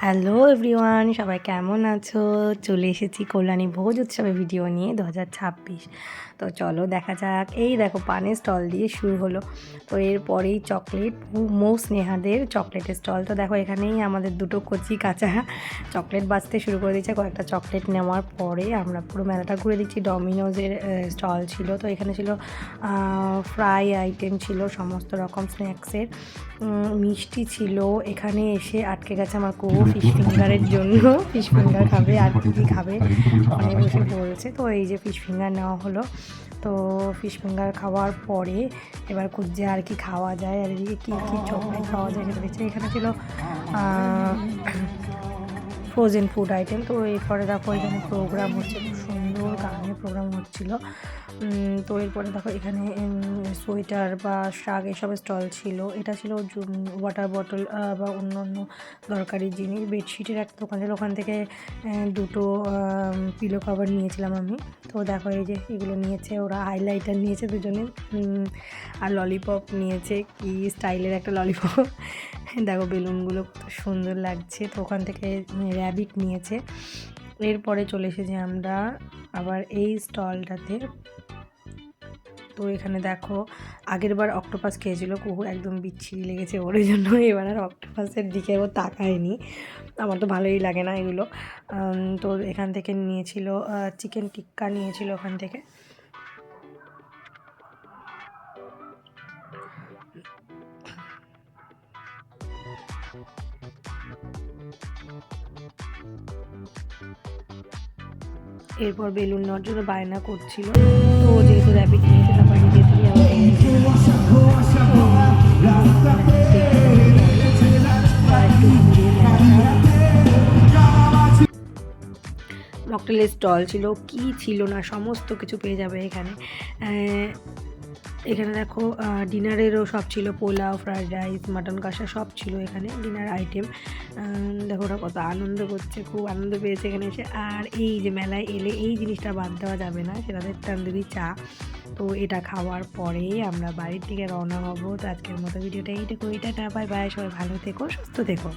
Hello everyone, সবাই কেমন আছো? চলে এসেছি কল্যাণী ভোজ উৎসবের ভিডিও নিয়ে 2026। তো চলো দেখা যাক। এই দেখো পানের স্টল দিয়ে শুরু হলো। তো এরপরেই চকলেট, মৌ স্নেহাদের চকলেটের স্টল। তো দেখো এখানেই আমাদের দুটো কচি কাঁচা চকলেট বাজতে শুরু করে দিয়েছে। কয়েকটা চকলেট নেওয়ার পরে আমরা পুরো মেলাটা ঘুরে দিচ্ছি। ডমিনোজের স্টল ছিল, তো এখানে ছিল ফ্রাই আইটেম ছিল, সমস্ত রকম স্ন্যাক্সের মিষ্টি ছিল। এখানে এসে আটকে গেছে আমার কুহু ফিশ ফিঙ্গারের জন্য। ফিশ ফিঙ্গার খাবে, আর কী কী খাবে ওখানে বসে বলছে। তো এই যে ফিশ ফিঙ্গার নেওয়া হলো। তো ফিশ ফিঙ্গার খাওয়ার পরে এবার খুঁজছে আর কি খাওয়া যায়, আর এদিকে কী কী চকলেট পাওয়া যায় সেটা দেখছে। এখানে ছিল ফ্রোজেন ফুড আইটেম। তো এরপরে দেখো এখানে প্রোগ্রাম হচ্ছে, খুব সুন্দর গানের প্রোগ্রাম হচ্ছিলো। তো এরপরে দেখো এখানে সোয়েটার বা শাক এসব স্টল ছিল। এটা ছিল ওয়াটার বটল বা অন্য অন্য দরকারি জিনিস। বেডশিটের একটা দোকান ছিল, ওখান থেকে দুটো পিলো কভার নিয়েছিলাম আমি। তো দেখো এই যে এগুলো নিয়েছে ওরা। হাইলাইটার নিয়েছে দুজনে, আর ললিপপ নিয়েছে, কি স্টাইলের একটা ললিপপ। দেখো বেলুনগুলো কত সুন্দর লাগছে। তো ওখান থেকে র্যাবিট নিয়েছে। এরপরে চলে এসেছি আমরা আবার এই স্টলটাতে। তো এখানে দেখো আগের বার অক্টোপাস খেয়েছিল কুহু, একদম বিচ্ছিরি লেগেছে ওর জন্য। এবার আর অক্টোপাসের দিকে ও তাকায়নি। আমার তো ভালোই লাগে না এগুলো। তো এখান থেকে নিয়েছিল চিকেন টিক্কা নিয়েছিল ওখান থেকে। এরপর বেলুন নেওয়ার জন্য বায়না করছিল। তো যেহেতু র্যাবিট নিয়েছে তারপর নিজে দিয়ে মকটেলের স্টল ছিল, কি ছিল না সমস্ত কিছু পেয়ে যাবে এখানে। এখানে দেখো ডিনারেরও সব ছিল, পোলাও, ফ্রায়েড রাইস, মাটন কষা সব ছিল এখানে ডিনার আইটেম। দেখো ওরা কত আনন্দ করছে, খুব আনন্দ পেয়েছে এখানে এসে। আর এই যে মেলায় এলে এই জিনিসটা বাদ দেওয়া যাবে না, সেটা তন্দুরি চা। তো এটা খাওয়ার পরেই আমরা বাড়ির দিকে রওনা হব। তো আজকের মতো ভিডিওটা এইটুকু। টাটা, বাই বাই, সবাই ভালো থেকো, সুস্থ থেকো।